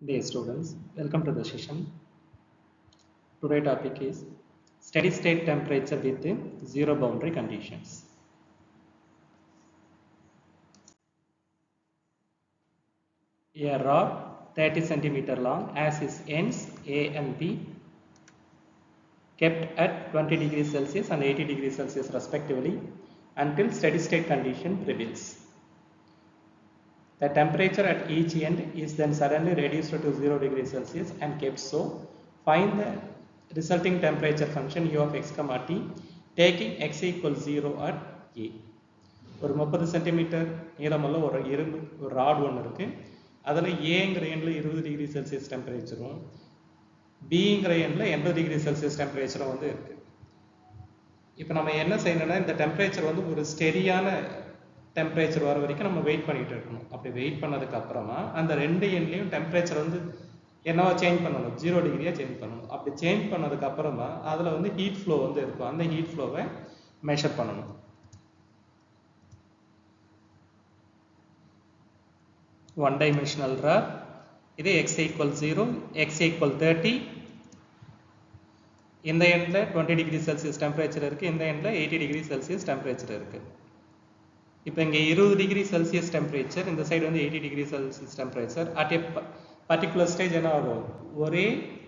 Dear students, welcome to the session. Today's topic is steady state temperature with zero boundary conditions. A rod 30 centimeter long as its ends A and B kept at 20 degrees Celsius and 80 degrees Celsius respectively until steady state condition prevails. The temperature at each end is then suddenly reduced to 0 degrees Celsius and kept so. Find the resulting temperature function u of x comma t taking x equals 0 at a. ஒரு 30 centimetre நீளமுள்ள ஒரு இரும்பு ஒரு rod ஒன்று இருக்கு. அதில் ஏங்கிற எண்ணில் 20 டிகிரி செல்சியஸ் டெம்பரேச்சரும் பிங்கிற எண்ணில் 80 டிகிரி செல்சியஸ் டெம்பரேச்சரும் வந்து இருக்கு. இப்போ நம்ம என்ன செய்யணும்னா இந்த டெம்பரேச்சர் வந்து ஒரு ஸ்டெடியான டெம்பரேச்சர் வர வரைக்கும் நம்ம வெயிட் பண்ணிட்டு இருக்கணும். அப்படி வெயிட் பண்ணதுக்கு அப்புறமா அந்த ரெண்டு எண்ணிலையும் டெம்பரேச்சர் வந்து என்னவா சேஞ்ச் பண்ணணும், 0 டிகிரியா சேஞ்ச் பண்ணணும். அப்படி சேஞ்ச் பண்ணதுக்கு அப்புறமா அதில் வந்து ஹீட் ஃப்ளோ வந்து இருக்கும். அந்த ஹீட் ஃப்ளோவை மெஷர் பண்ணணும். ஒன் டைமென்ஷனல் ராட் இது x equal 0, x equal 30. இந்த எண்ணில் 20 டிகிரி செல்சியஸ் டெம்பரேச்சர் இருக்கு, இந்த எண்ணில் 80 டிகிரி செல்சியஸ் டெம்பரேச்சர் இருக்கு. இப்போ இங்கே 20 டிகிரி செல்சியஸ் டெம்பரேச்சர், இந்த சைடு வந்து 80 degree Celsius temperature. At a particular stage என்ன ஆகும், ஒரே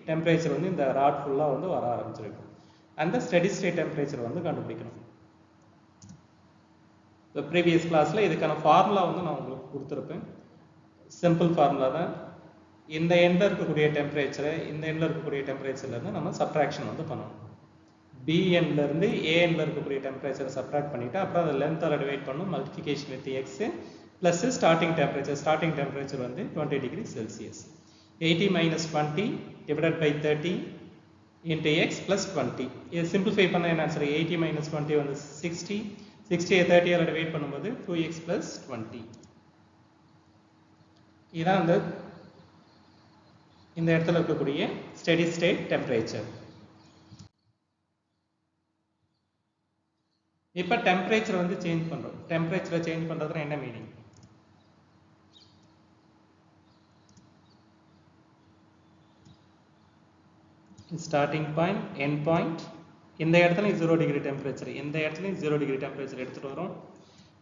டெம்பரேச்சர் வந்து இந்த ராட் ஃபுல்லாக வந்து வர ஆரம்பிச்சிருக்கும். அந்த ஸ்டெடி ஸ்டேட் டெம்பரேச்சர் வந்து கண்டுபிடிக்கணும். இப்போ ப்ரீவியஸ் கிளாஸில் இதுக்கான ஃபார்முலா வந்து நான் உங்களுக்கு கொடுத்துருப்பேன். சிம்பிள் ஃபார்முலா தான். இந்த எண்ணில் இருக்கக்கூடிய டெம்பரேச்சரை இந்த எண்ணில் இருக்கக்கூடிய டெம்பரேச்சர்லேருந்து நம்ம சப்ட்ராக்ஷன் வந்து பண்ணணும். பி எண்ணிலேருந்து ஏ எண்ணில் இருக்கக்கூடிய டெம்பரேச்சரை சப்ட்ராக்ட் பண்ணிவிட்டு அப்புறம் அதை லென்த்தால் டிவைட் பண்ணணும். Multiplication with x plus starting temperature வந்து 20 degree Celsius. 80 minus 20 divided by 30 into x plus 20. இது சிம்பிளிஃபை பண்ண என்ன ஆன்சர், 80 minus 20 வந்து 60. 60 30 டிவைட் பண்ணும்போது 2x plus 20. இதான் இந்த இடத்துல இருக்கக்கூடிய ஸ்டெடி ஸ்டேட் டெம்பரேச்சர். இப்போ டெம்பரேச்சர் வந்து சேஞ்ச் பண்றோம். டெம்பரேச்சரை சேஞ்ச் பண்றதுன்னா என்ன meaning, starting point end point. இந்த இடத்துல 0 டிகிரி டெம்பரேச்சர், இந்த இடத்துலையும் 0 டிகிரி டெம்பரேச்சர் எடுத்துட்டு வரும்.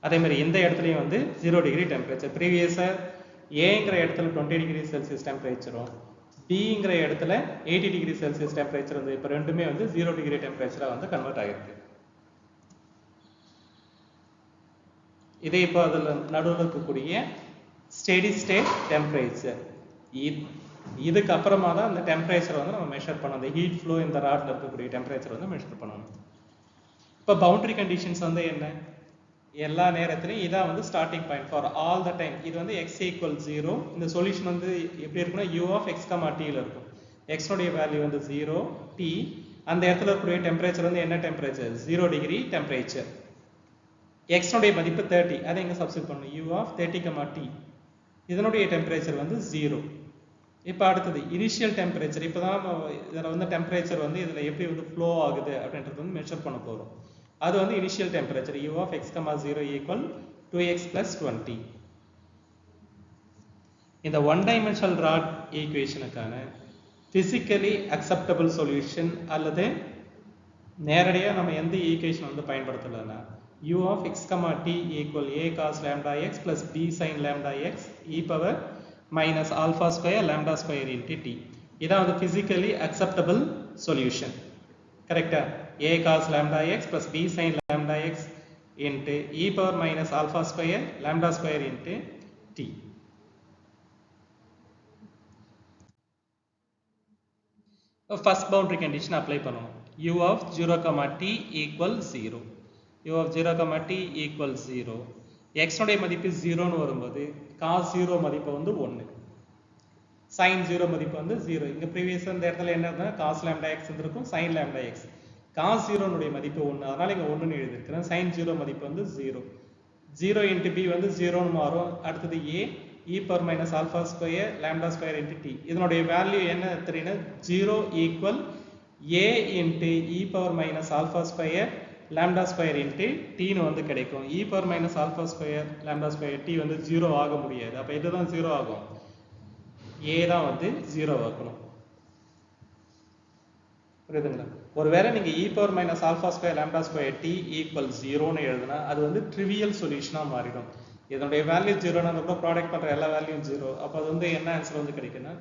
அதே மாதிரி இந்த இடத்துலையும் வந்து 0 டிகிரி டெம்பரேச்சர். ப்ரீவியஸாக ஏங்கிற இடத்துல 20 டிகிரி செல்சியஸ் டெம்பரேச்சரும் பிங்கிற இடத்துல 80 டிகிரி செல்சியஸ் டெம்பரேச்சர் வந்து இப்போ ரெண்டுமே வந்து 0 டிகிரி டெம்பரேச்சராக வந்து கன்வெர்ட் ஆகிருக்கு. இதே இப்போ அதில் நடுவில் இருக்கக்கூடிய ஸ்டெடி ஸ்டேட் டெம்பரேச்சர். இதுக்கு அப்புறமா தான் அந்த டெம்பரேச்சர் வந்து நம்ம மெஷர் பண்ணணும். அந்த ஹீட் ஃப்ளோ இந்த ராட்ல இருக்கக்கூடிய டெம்பரேச்சர் வந்து மெஷர் பண்ணணும். இப்போ பவுண்டரி கண்டிஷன்ஸ் வந்து என்ன, எல்லா நேரத்திலையும் இதான் வந்து starting point for all the time. இது வந்து x equal 0. இந்த சொல்யூஷன் வந்து எப்படி இருக்குன்னா u of x comma t இருக்கும். x உடைய வேல்யூ வந்து 0, t. அந்த இடத்துல இருக்கக்கூடிய டெம்பரேச்சர் வந்து என்ன டெம்பரேச்சர், 0 டிகிரி டெம்பரேச்சர். x உடைய மதிப்பு 30, அதை இங்கே சப்ஸ்டிட் பண்ணணும். u of 30 comma t இதனுடைய டெம்பரேச்சர் வந்து 0. இப்போ அடுத்தது இனிஷியல் டெம்பரேச்சர். இப்போ தான் இதில் வந்து டெம்பரேச்சர் வந்து இதில் எப்படி வந்து ஃப்ளோ ஆகுது அப்படின்றது வந்து மெஷர் பண்ண போகிறோம். அது வந்து initial temperature u of x comma 0 equal 2x plus 20. இந்த ஒன் டைமென்ஷனல் ராட் ஈக்குவேஷனுக்கான பிசிக்கலி அக்செப்டபிள் சொல்யூஷன் அல்லது நேரடியாக நம்ம எந்த ஈக்குவேஷன் வந்து பயன்படுத்தலைன்னா u of x comma t equal a cos lambda x plus b sin lambda x e power minus alpha square lambda square into t. இதான் வந்து physically acceptable solution. கரெக்டா, a cos lambda x plus b sin lambda x into e power minus alpha square lambda square into t. First boundary condition apply பண்ணணும். u of 0 comma t equal 0. u of 0 comma t equal 0. x உடைய மதிப்பு 0ன்னு வரும்போது cos 0 மதிப்பு வந்து 1, sin 0 மதிப்பு வந்து 0. இங்க ப்ரீவியஸாக இந்த இடத்துல என்ன இருந்தால் cos lambda x இருக்கும், sin lambda x. cos 0 மதிப்பு 1, அதனால இங்க 1ன்னு எழுதியிருக்கிறேன். sin 0 மதிப்பு வந்து 0. 0 into b வந்து 0ன்னு மாறும். அடுத்தது a e power minus alpha square lambda square into t. இதனுடைய வேல்யூ என்ன தெரியுன்னா 0 equal a into e power minus alpha square lambda square into t ன்னு வந்து கிடைக்கும். e power minus alpha square lambda square t வந்து 0 ஆக முடியாது. அப்போ இதுதான் 0 ஆகும். a தான் வந்து 0 ஆக்கணும். புரியுதுங்களா? ஒருவேளை நீங்க e power minus alpha square lambda square t equals 0 ன்னு எழுதுனா அது வந்து ட்ரிவியல் சொல்யூஷனா மாறிடும். இதனுடைய வேல்யூ 0 னா அப்புறம் ப்ராடக்ட் பண்ற எல்லா வேல்யூவும் 0. அப்ப அது வந்து என்ன ஆன்சர் வந்து கிடைக்கும்னா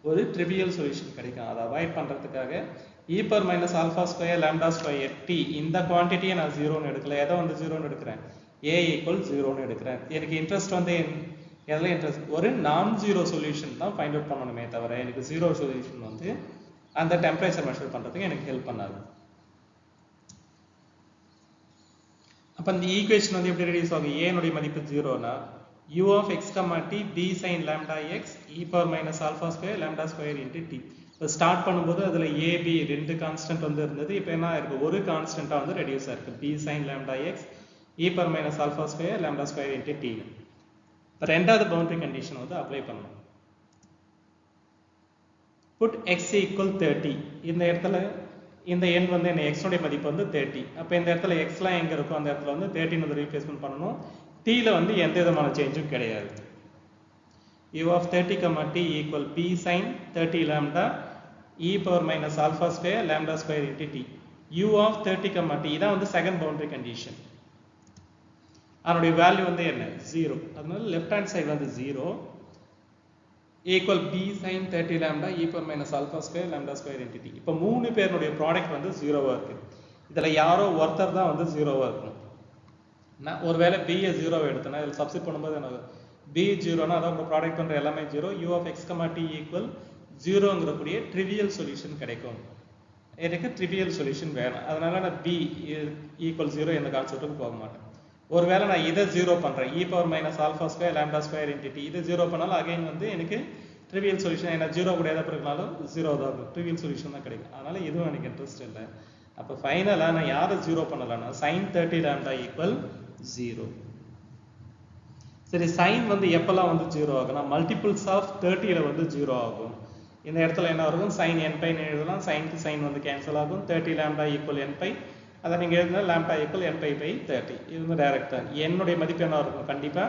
ஒரு ட்ரிவியல் சொல்யூஷன் கிடைக்கும். அதை அவாய்ட் பண்றதுக்காக e power minus alpha square lambda square t இந்த குவாண்டிட்டியை நான் 0 ன்னு எடுக்கல. எதை வந்து 0 ன்னு எடுக்கிறேன்? a equal 0 ன்னு எடுக்கிறேன். எனக்கு இன்ட்ரெஸ்ட் வந்து எதுல இன்ட்ரெஸ்ட்? ஒரு நான் ஜீரோ சொல்யூஷன் தான் ஃபைண்ட் அவுட் பண்ணணுமே தவிர எனக்கு ஜீரோ சொல்யூஷன் வந்து அந்த டெம்பரேச்சர் மெஷர் பண்றதுக்கு எனக்கு ஹெல்ப் பண்ணாது. அப்ப இந்த ஈக்குவேஷன் வந்து எப்படி ரெடியூஸ் ஆகும்? a னுடைய மதிப்பு 0 னா u of x, t b sin lambda x e power minus alpha square lambda square into t. இப்போ ஸ்டார்ட் பண்ணும்போது அதுல a b ரெண்டு கான்ஸ்டன்ட் வந்து இருந்தது. இப்போ என்ன இருக்கு? ஒரு கான்ஸ்டன்ட்டா வந்து ரெடியூஸ் ஆயிருக்கு. b sin lambda x e power minus alpha square lambda square into t. இப்போ ரெண்டாவது பவுண்டரி கண்டிஷன் வந்து அப்ளை பண்ணணும். put x equal 30. இந்த இடத்துல இந்த எண் வந்து என்ன? x உடைய மதிப்பு வந்து 30. அப்ப இந்த இடத்துல x லாம் எங்க இருக்கோ அந்த இடத்துல வந்து 13 வந்து ரீப்ளேஸ்மென்ட் பண்ணனும். t ல வந்து எந்த விதமான சேஞ்சும் கிடையாது. u of 30, t equal p sin 30 lambda e power minus alpha square lambda square into t. u of 30, t இதான் வந்து செகண்ட் பவுண்டரி கண்டிஷன். அதனுடைய வேல்யூ வந்து என்ன? 0. அதனால லெஃப்ட் ஹேண்ட் சைடு வந்து 0 equal b sin 30 lambda e power minus alpha square lambda square into t. இப்போ மூணு பேருடைய ப்ராடக்ட் வந்து 0வா இருக்கு. இதுல யாரோ ஒருத்தர் தான் வந்து 0வா இருக்கும். நான் ஒருவேளை b ய 0 எடுத்தனா இதுல சப்ஸ்டிட் பண்ணும்போது என்ன b 0 னா அத ப்ராடக்ட் பண்ற எல்லாமே 0. u of x, t equal 0ங்கற கூடிய ட்ரிவியல் சொல்யூஷன் கிடைக்கும். எனக்கு ட்ரிவியல் சொல்யூஷன் வேணும். அதனால நான் b equal 0 இந்த கான்செப்ட்டுக்கு போக மாட்டேன். ஒருவேளை நான் இதை 0 பண்றேன் e power minus alpha square lambda square into t இதை 0 பண்ணாலும் அகைன் வந்து எனக்கு ட்ரிவியல் சொல்யூஷன் என்ன 0 கூட எதை பிறகுனாலும் 0 தான் இருக்கும். ட்ரிவியல் சொல்யூஷன் தான் கிடைக்கும். அதனால இதுவும் எனக்கு இன்ட்ரெஸ்ட் இல்லை. அப்போ ஃபைனலா நான் யாரை 0 பண்ணலாம்னா sin 30 lambda equal 0. சரி, sin வந்து எப்பெல்லாம் வந்து 0 ஆகும்னா மல்டிபிள்ஸ் ஆஃப் 30 ல வந்து 0 ஆகும். இந்த இடத்துல என்ன வரும்? sin n pi ன்னு எழுதலாம். sin க்கு sin வந்து கேன்சல் ஆகும். 30 lambda equal n pi. அதை நீங்க எழுதினா lambda equal n pi by 30. இது வந்து டைரக்ட் தான். n உடைய மதிப்பு என்ன இருக்கும்? கண்டிப்பா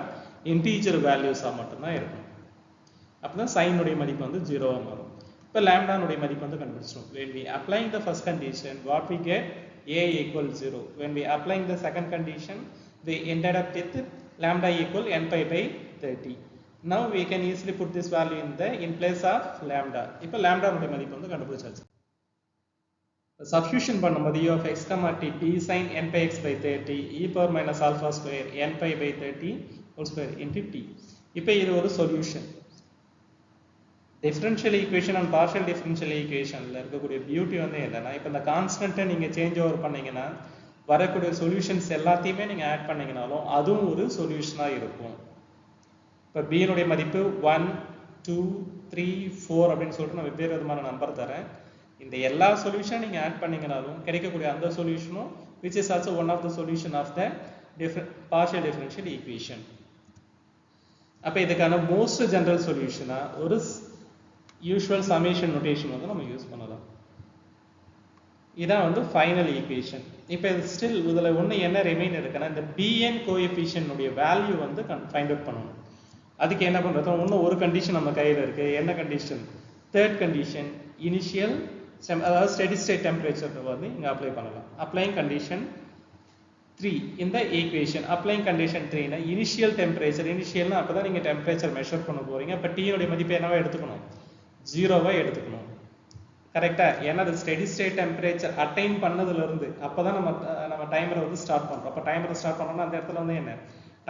இன்டிஜர் வேல்யூஸா மட்டும் தான் இருக்கும். அப்பதான் sin உடைய மதிப்பு வந்து 0 ஆ மாறும். இப்போ lambda உடைய மதிப்பு வந்து கண்டுபிடிச்சிட்டோம். When we applying the first condition, what we get? a equal 0. When we applying the second condition, we ended up with lambda equal n pi by 30. Now we can easily put this value in place of lambda. இப்போ lambda உடைய மதிப்பு வந்து கண்டுபிடிச்சாச்சு. Substitution பண்ணும்போது u of x, t b sin n pi x by 30 e power minus alpha square n pi by 30 whole square into t. இப்போ இது ஒரு solution. Differential equation and partial differential ஈக்குவேஷன்ல இருக்கக்கூடிய பியூட்டி வந்து என்னன்னா, இப்போ இந்த கான்ஸ்டன்ட்டை நீங்க சேஞ்ச் ஓவர் பண்ணீங்கன்னா வரக்கூடிய சொல்யூஷன்ஸ் எல்லாத்தையுமே நீங்க ஆட் பண்ணீங்கனாலும் அதுவும் ஒரு சொல்யூஷனா இருக்கும். இப்போ b னுடைய மதிப்பு 1 2 3 4 அப்படின்னு சொல்லிட்டு நான் வெவ்வேறு விதமான நம்பர் தரேன். இந்த எல்லா சொல்யூஷன் நீங்க ஆட் பண்ணீங்கனாலும் கிடைக்கக்கூடிய அந்த சொல்யூஷனும் which is also one of the solution of the partial differential equation. அப்ப இதுக்கான மோஸ்ட் ஜெனரல் சொல்யூஷனா ஒரு யூசுவல் சமேஷன் நோட்டேஷன் வந்து நம்ம யூஸ் பண்ணலாம். இதான் வந்து ஃபைனல் ஈக்குவேஷன். இப்போ ஸ்டில் இதுல ஒன்று என்ன ரிமைன் இருக்குன்னா, இந்த bn கோஎஃபிஷியன்ட் உடைய வேல்யூ வந்து ஃபைண்ட் அவுட் பண்ணணும். அதுக்கு என்ன பண்றது? இன்னும் ஒரு கண்டிஷன் நம்ம கையில் இருக்கு. என்ன கண்டிஷன்? தேர்ட் கண்டிஷன் இனிஷியல் அதாவது ஸ்டெடி ஸ்டேட் டெம்பரேச்சர் வந்து இங்க அப்ளை பண்ணலாம். அப்ளைங் கண்டிஷன் 3 இந்த ஈக்குவேஷன். அப்ளைங் கண்டிஷன் 3 னா இனிஷியல் டெம்பரேச்சர். இனிஷியல்னா அப்பதான் நீங்க டெம்பரேச்சர் மெஷர் பண்ண போறீங்க. அப்ப t னுடைய மதிப்பு என்னவா எடுத்துக்கணும்? 0வா எடுத்துக்கணும். கரெக்ட்டா? ஏன்னா அது ஸ்டெடி ஸ்டேட் டெம்பரேச்சர் அட்டைன் பண்ணதுல இருந்து அப்பதான் நம்ம டைமரை வந்து ஸ்டார்ட் பண்றோம். அப்ப டைமரை ஸ்டார்ட் பண்ணோம்னா அந்த இடத்துல வந்து என்ன?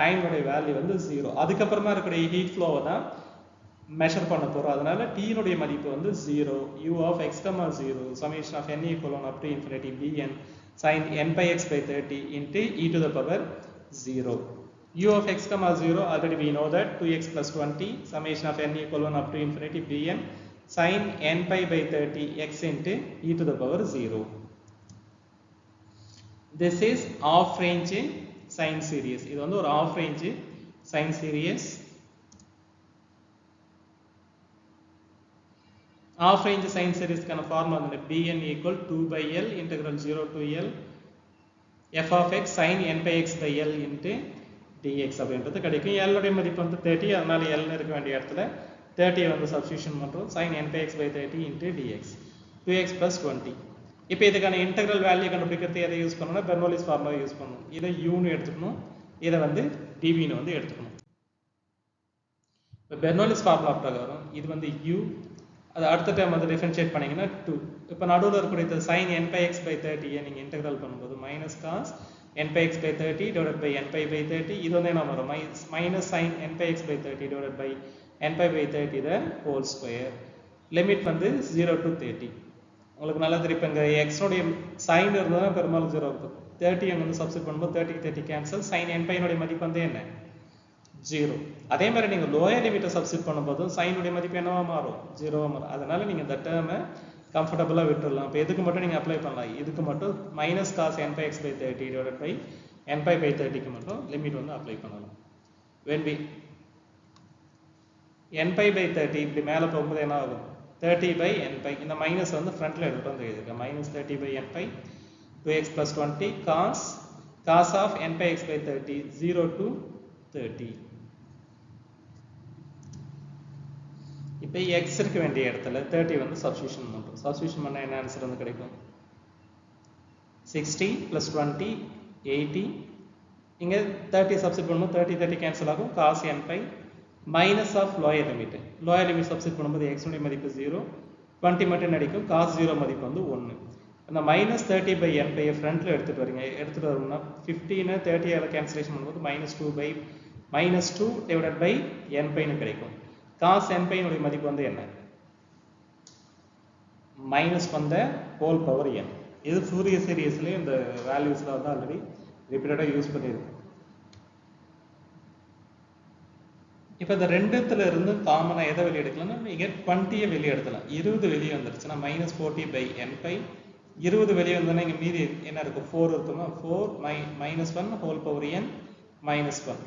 டைம் உடைய வேல்யூ வந்து 0. அதுக்கப்புறமா இருக்கக்கூடிய ஹீட் ஃப்ளோவை தான் மெஷர் பண்ண போறோம். அதனால t னுடைய மதிப்பு வந்து 0. u of x, 0 summation of n equal 1 up to infinity bn sin n pi x by 30 into e to the power 0. u of x, 0 already we know that 2x plus 20 summation of n equal 1 up to infinity bn sin n pi by 30 x into e to the power 0. This is half range sine series. இது வந்து ஒரு half range sine series. Half range sine series கான formula வந்து bn equal 2 by l integral 0 to l f of x sin n by x by l into dx அப்படின்றது கிடைக்கும். l உடைய மதிப்பு வந்து 30. அதனால l இருக்க வேண்டிய இடத்துல 30 வந்து சப்ஸ்டியூஷன் பண்ணுறோம். sin n by x by 30 into dx 2x plus 20. இப்போ இதுக்கான இன்டெக்ரல் வேல்யூ கண்டுபிடிக்கிறது எதை யூஸ் பண்ணணும்னா பெர்னோலிஸ் ஃபார்முலா யூஸ் பண்ணணும். இதை யூன்னு எடுத்துக்கணும், இதை வந்து டிவின்னு வந்து எடுத்துக்கணும். இப்போ பெர்னோலிஸ் ஃபார்முலா பிரகாரம் இது வந்து u, அது அடுத்த டைம் வந்து டிஃபரன்ஷியேட் பண்ணிங்கன்னா 2. இப்போ நடுவில் இருக்கக்கூடிய sin n by x by 30 நீங்கள் இன்டெக்ரல் பண்ணும்போது minus cos n by x by 30 divided by n pi by 30, இது வந்து என்ன வரும் minus sin n by x by 30 divided by n pi by 30 the whole square. Limit வந்து 0 to 30. உங்களுக்கு நல்லா தெரியும், இப்போ இங்கே எக்ஸோடைய சைன் இருந்ததுன்னா பெரும்பாலும் 0 இருக்கும். 30 அங்கே வந்து சப்ஸ்டிட் பண்ணும்போது 30 கேன்சல், sin n pi னுடைய மதிப்பு வந்து என்ன 0. அதே மாதிரி நீங்கள் லோயர் லிமிட்டை சப்ஸ்டிட் பண்ணும்போது சைனுடைய மதிப்பு என்னவா மாறும் 0வா மாறும். அதனால நீங்கள் இந்த டேர்மை கம்ஃபர்டபுளாக விட்டுடலாம். இப்போ எதுக்கு மட்டும் நீங்கள் அப்ளை பண்ணலாம், இதுக்கு மட்டும் minus cos n by x by 30 divided by n pi by 30க்கு மட்டும் லிமிட் வந்து அப்ளை பண்ணலாம். when we n pi by 30 இப்படி மேலே போகும்போது என்ன ஆகும் 30 by n pi, இந்த மைனஸ் வந்து ஃப்ரண்ட்டில் எடுத்துகிட்டு வந்து எழுதிருக்கேன். Minus 30 by n pi 2x plus 20 cos of n pi x by 30 0 to 30. இப்போ x இருக்க வேண்டிய இடத்துல 30 வந்து சப்ஸ்டியூஷன் பண்ணுறோம். சப்ஸ்டியூஷன் பண்ணால் என்ன ஆன்சர் வந்து கிடைக்கும் 60 plus 20 80. இங்கே 30 சப்ஸ்டிட் பண்ணும்போது 30 கேன்சல் ஆகும். cos n pi minus of lower limit, lower limit substitute பண்ணும்போது x உடைய மதிப்பு 0, 20 மட்டும் நடிக்கும். cos 0 மதிப்பு வந்து 1. அந்த மைனஸ் 30 by n pi ஃப்ரண்ட்டில் எடுத்துகிட்டு வரீங்க. எடுத்துகிட்டு வரணும்னா 15 30 கேன்சலேஷன் பண்ணும்போது minus 2 divided by n pi கிடைக்கும். cos n pi உடைய மதிப்பு வந்து என்ன மைனஸ் வந்த ஹோல் பவர் n. இது ஃபோரியர் சீரிஸ்லேயே இந்த வேல்யூஸில் வந்து ஆல்ரெடி ரிப்பீட்டடாக யூஸ் பண்ணியிருக்கு. இப்போ இந்த ரெண்டுத்துல இருந்து காமனாக எதை வெளியே எடுக்கலாம்னா நீங்கள் 20 வெளியே எடுக்கலாம். 20 வெளியே வந்துருச்சுன்னா minus 40 by n pi, 20 வெளியே வந்தோன்னா இங்கே மீதி என்ன இருக்கும் 4 இருக்குமா, 4 minus 1 whole power n minus 1.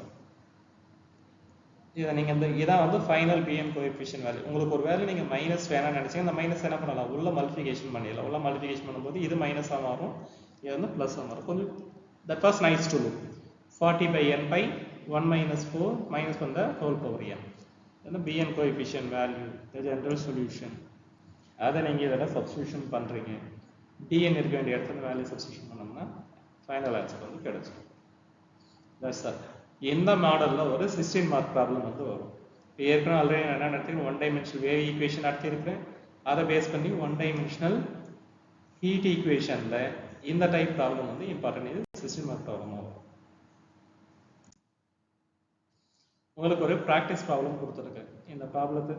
இதை நீங்கள் இதான் வந்து ஃபைனல் பிஎன் கோஎஃபிஷியன்ட் வேல்யூ. உங்களுக்கு ஒரு வேல்யூ நீங்கள் மைனஸ் வேணாம்னு நினச்சிங்க, அந்த மைனஸ் என்ன பண்ணலாம் உள்ள மல்டிஃபிகேஷன் பண்ணிடலாம். உள்ள மல்டிஃபிகேஷன் பண்ணும்போது இது மைனஸாக மாறும், இது வந்து ப்ளஸ்ஸாக மாறும். கொஞ்சம் that was nice to look. 40 by n pi 1 minus 4 minus 1 the whole power n. then bn coefficient value, the general solution. அதை நீங்கள் இதெல்லாம் சப்ஸ்டியூஷன் பண்ணுறீங்க. dn இருக்க வேண்டிய இடத்துல வேல்யூ சப்ஸ்டியூஷன் பண்ணோம்னா ஃபைனல் ஆன்சர் வந்து கிடைச்சிடும். That's all. இந்த மாடலில் ஒரு 16 மார்க் ப்ராப்ளம் வந்து வரும். இப்போ ஏற்கனவே ஆல்ரெடி என்ன நடத்திருக்கேன், 1 டைமென்ஷனல் வேவ் ஈக்குவேஷன் நடத்தியிருக்கிறேன். அதை பேஸ் பண்ணி 1 டைமென்ஷனல் ஹீட் ஈக்குவேஷனில் இந்த டைப் ப்ராப்ளம் வந்து இம்பார்ட்டன்ட். இது 16 மார்க் ப்ராப்ளம் வரும். உங்களுக்கு ஒரு ப்ராக்டிஸ் ப்ராப்ளம் கொடுத்துருக்கேன். இந்த ப்ராப்ளத்தை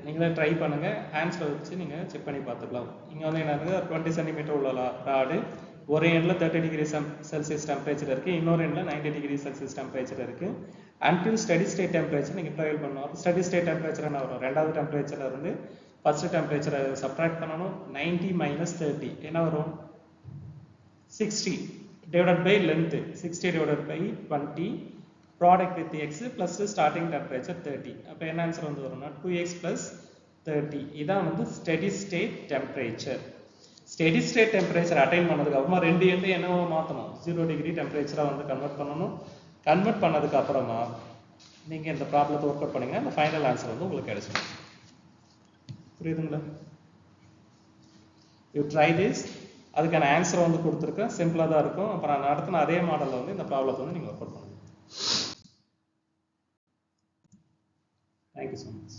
நீங்களே ட்ரை பண்ணுங்கள். ஆன்சரை வச்சு நீங்கள் செக் பண்ணி பார்த்துக்கலாம். இங்கே வந்து என்ன 20 சென்டிமீட்டர் உள்ள ராடு, ஒரு எண்டில் 30 டிகிரி செல்சியஸ் டெம்பரேச்சர் இருக்குது, இன்னொரு எண்டில் 90 டிகிரி செல்சியஸ் டெம்பரேச்சர் இருக்குது. அன்டில் ஸ்டடி ஸ்டேட் டெம்பரேச்சர் நீங்கள் ட்ரைவல் பண்ணணும். அப்போ ஸ்டடி ஸ்டேட் டெம்பரேச்சர் என்ன வரும், ரெண்டாவது டெம்பரேச்சரில் இருந்து ஃபர்ஸ்ட் டெம்பரேச்சரை சப்ட்ராக்ட் பண்ணணும். 90 minus 30 என்ன வரும் 60 divided by length, 60 divided by 20 product with x plus starting temperature 30. அப்போ என்ன ஆன்சர் வந்து வரும்னா 2x plus 30. இதான் வந்து steady state temperature. Steady state temperature attain பண்ணதுக்கு அப்புறமா ரெண்டு எண்டு என்னவோ மாற்றணும், 0 டிகிரி டெம்பரேச்சராக வந்து கன்வெர்ட் பண்ணணும். கன்வெர்ட் பண்ணதுக்கு அப்புறமா நீங்கள் இந்த ப்ராப்ளத்தை ஒர்க் அவுட் பண்ணீங்கன்னா இந்த ஃபைனல் ஆன்சர் வந்து உங்களுக்கு கிடைச்சிடும். புரியுதுங்களா? You try this. அதுக்கான ஆன்சர் வந்து கொடுத்துருக்கேன், சிம்பிளாக தான் இருக்கும். அப்புறம் நான் நடத்தின அதே மாடலில் வந்து இந்த ப்ராப்ளத்தை வந்து நீங்கள் ஒர்க் அவுட் பண்ணுங்க. Thank you so much.